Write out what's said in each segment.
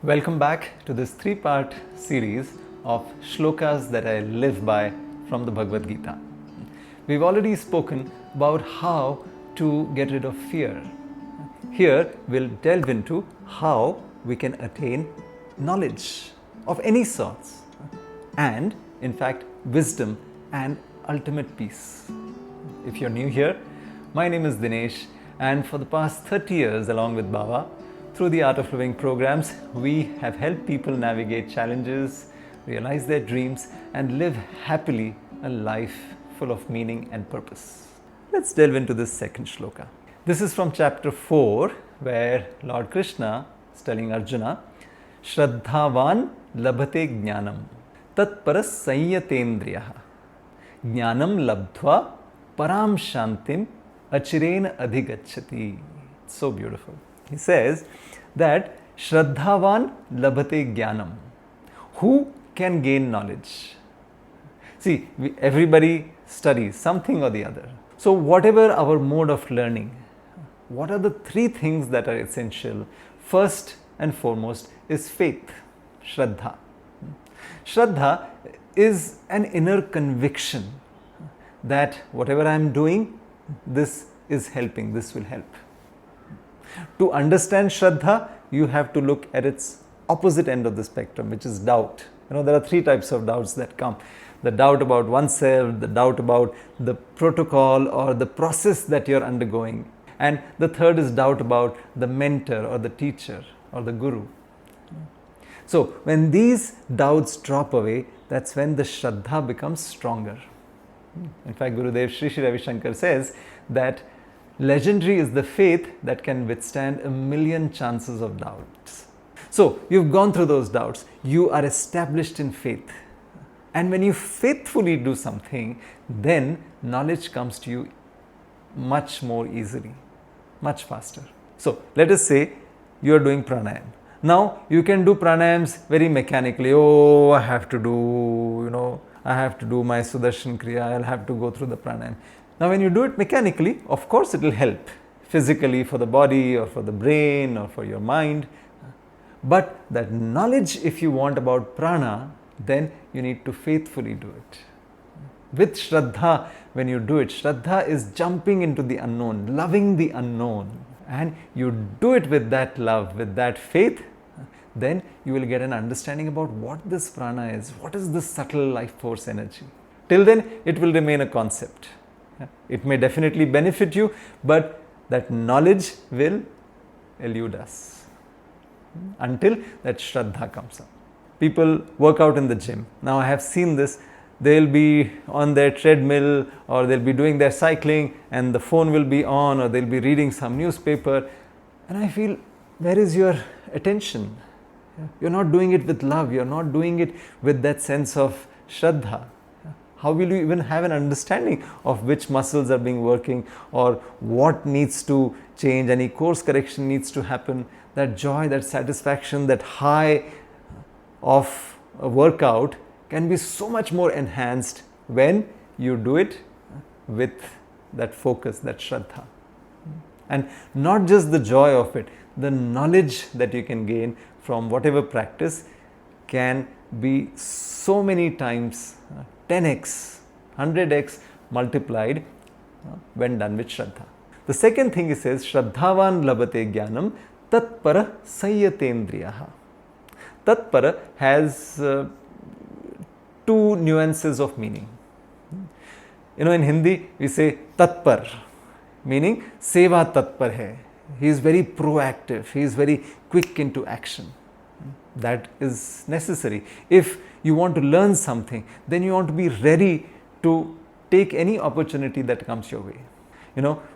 Welcome back to this three-part series of shlokas that I live by from the Bhagavad Gita. We've already spoken about how to get rid of fear. Here we'll delve into how we can attain knowledge of any sorts and, in fact, wisdom and ultimate peace. If you're new here, my name is Dinesh, and for the past 30 years, along with Bawa, through the Art of Living programs, we have helped people navigate challenges, realize their dreams, and live happily a life full of meaning and purpose. Let's delve into this second shloka. This is from chapter 4, where Lord Krishna is telling Arjuna, Shraddhavan labhate jnanam, Tatparah Samyatendriyah, jnanam labdhva Param Shantim achirena adhigacchati. So beautiful. He says that Shraddhavan labhate jnanam. Who can gain knowledge? See, everybody studies something or the other. So whatever our mode of learning, what are the three things that are essential? First and foremost is faith, Shraddha. Shraddha is an inner conviction that whatever I am doing, this is helping, this will help. To understand Shraddha, you have to look at its opposite end of the spectrum, which is doubt. There are three types of doubts that come. The doubt about oneself, the doubt about the protocol or the process that you're undergoing. And the third is doubt about the mentor or the teacher or the guru. So when these doubts drop away, that's when the Shraddha becomes stronger. In fact, Gurudev Sri Sri Ravi Shankar says that legendary is the faith that can withstand 1,000,000 chances of doubts. So you've gone through those doubts. You are established in faith. And when you faithfully do something, then knowledge comes to you much more easily, much faster. So let us say you are doing pranayam. Now you can do pranayams very mechanically. Oh, I have to do, I have to do my Sudarshan Kriya. I'll have to go through the pranayam. Now when you do it mechanically, of course it will help physically for the body or for the brain or for your mind. But that knowledge, if you want about prana, then you need to faithfully do it. With Shraddha, when you do it, Shraddha is jumping into the unknown, loving the unknown. And you do it with that love, with that faith, then you will get an understanding about what this prana is, what is this subtle life force energy. Till then, it will remain a concept. It may definitely benefit you, but that knowledge will elude us until that Shraddha comes up. People work out in the gym. Now I have seen this. They'll be on their treadmill or they'll be doing their cycling and the phone will be on or they'll be reading some newspaper. And I feel, where is your attention? You're not doing it with love. You're not doing it with that sense of Shraddha. How will you even have an understanding of which muscles are being working or what needs to change, any course correction needs to happen? That joy, that satisfaction, that high of a workout can be so much more enhanced when you do it with that focus, that Shraddha. And not just the joy of it, the knowledge that you can gain from whatever practice can be so many times 10x, 100x multiplied when done with Shraddha. The second thing he says, Shraddhavan labhate jnanam Tatparah Samyatendriyah. Tatparah has two nuances of meaning. In Hindi we say Tatpar, meaning Seva Tatpar hai. He is very proactive, he is very quick into action. That is necessary. If you want to learn something, then you want to be ready to take any opportunity that comes your way.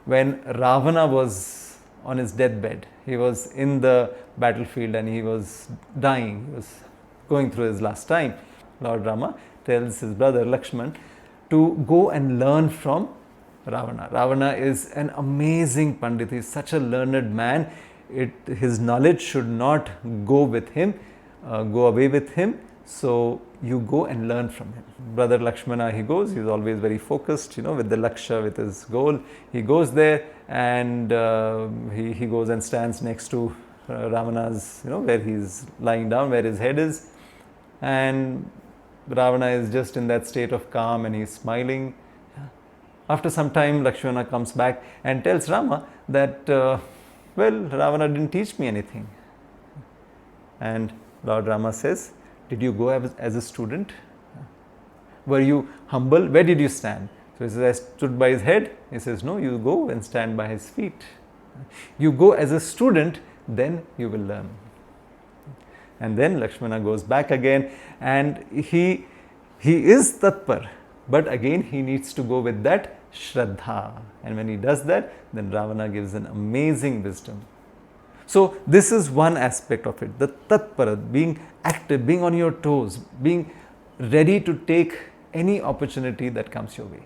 When Ravana was on his deathbed, he was in the battlefield and he was dying, he was going through his last time. Lord Rama tells his brother Lakshmana to go and learn from Ravana. Ravana is an amazing Pandit, he is such a learned man. His knowledge should not go away with him. So you go and learn from him. Brother Lakshmana, he goes, he's always very focused, with the Laksha, with his goal. He goes there and he goes and stands next to Ravana's, where he's lying down, where his head is, and Ravana is just in that state of calm and he's smiling. After some time, Lakshmana comes back and tells Rama that, Ravana didn't teach me anything. And Lord Rama says, did you go as a student? Were you humble? Where did you stand? So he says, I stood by his head. He says, no, you go and stand by his feet. You go as a student, then you will learn. And then Lakshmana goes back again, and he is Tatpar, but again he needs to go with that Shraddha. And when he does that, then Ravana gives an amazing wisdom. So this is one aspect of it, the Tatpara, being active, being on your toes, being ready to take any opportunity that comes your way.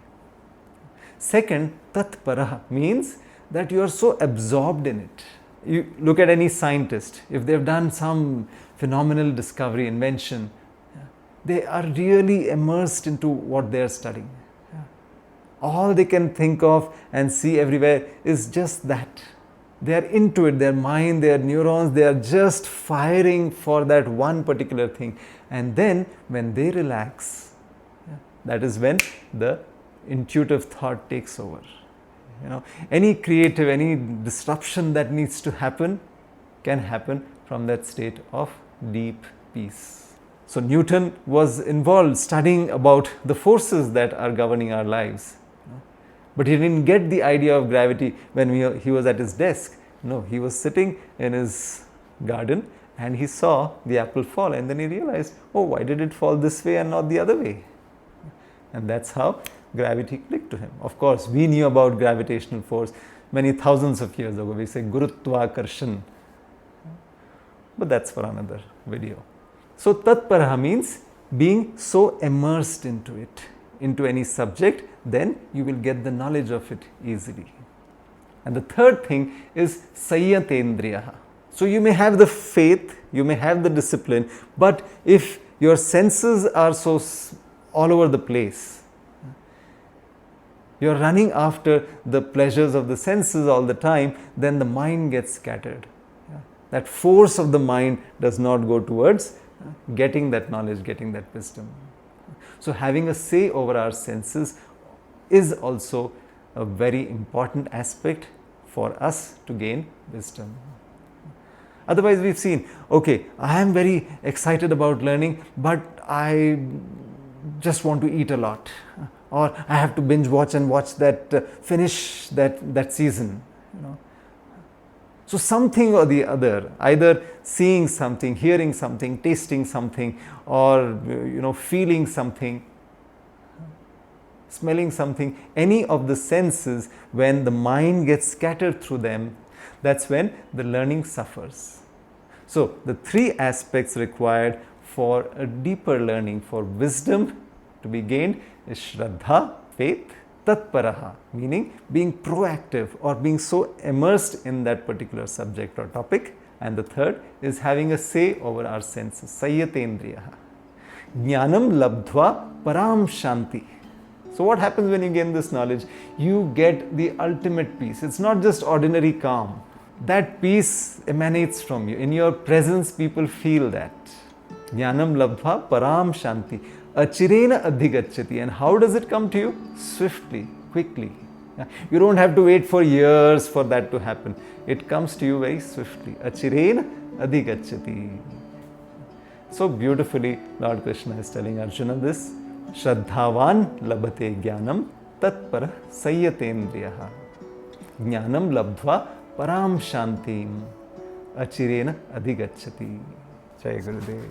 Second, Tatpara means that you are so absorbed in it. You look at any scientist, if they've done some phenomenal discovery, invention, they are really immersed into what they are studying. All they can think of and see everywhere is just that. They are into it, their mind, their neurons, they are just firing for that one particular thing. And then when they relax, that is when the intuitive thought takes over. Any creative, any disruption that needs to happen can happen from that state of deep peace. So Newton was involved studying about the forces that are governing our lives. But he didn't get the idea of gravity when he was at his desk. No, he was sitting in his garden and he saw the apple fall, and then he realized, oh, why did it fall this way and not the other way? And that's how gravity clicked to him. Of course, we knew about gravitational force many thousands of years ago. We say Guruttwakarshan. But that's for another video. So Tatpara means being so immersed into it, into any subject, then you will get the knowledge of it easily. And the third thing is Samyatendriyah. So you may have the faith, you may have the discipline, but if your senses are so all over the place, you're running after the pleasures of the senses all the time, then the mind gets scattered. That force of the mind does not go towards getting that knowledge, getting that wisdom. So having a say over our senses is also a very important aspect for us to gain wisdom. Otherwise we've seen, okay, I am very excited about learning, but I just want to eat a lot. Or I have to binge watch and watch that, finish that season. So something or the other, either seeing something, hearing something, tasting something, or feeling something, smelling something, any of the senses, when the mind gets scattered through them, that's when the learning suffers. So the three aspects required for a deeper learning, for wisdom to be gained, is Shraddha, faith, Tatparaha, meaning being proactive or being so immersed in that particular subject or topic. And the third is having a say over our senses, Samyatendriyah. Jnanam labdhva Param Shanti. So what happens when you gain this knowledge? You get the ultimate peace. It's not just ordinary calm. That peace emanates from you. In your presence, people feel that. Jnanam labdhva Param Shanti. Achirena adhigacchati. And how does it come to you? Swiftly, quickly. You don't have to wait for years for that to happen. It comes to you very swiftly. Achirena adhigacchati. So beautifully, Lord Krishna is telling Arjuna this. Shraddhavan labhate jnanam tatpara samyatendriyah. Jnanam labdhva param shantim achirena adhigacchati. Jai Gurudev.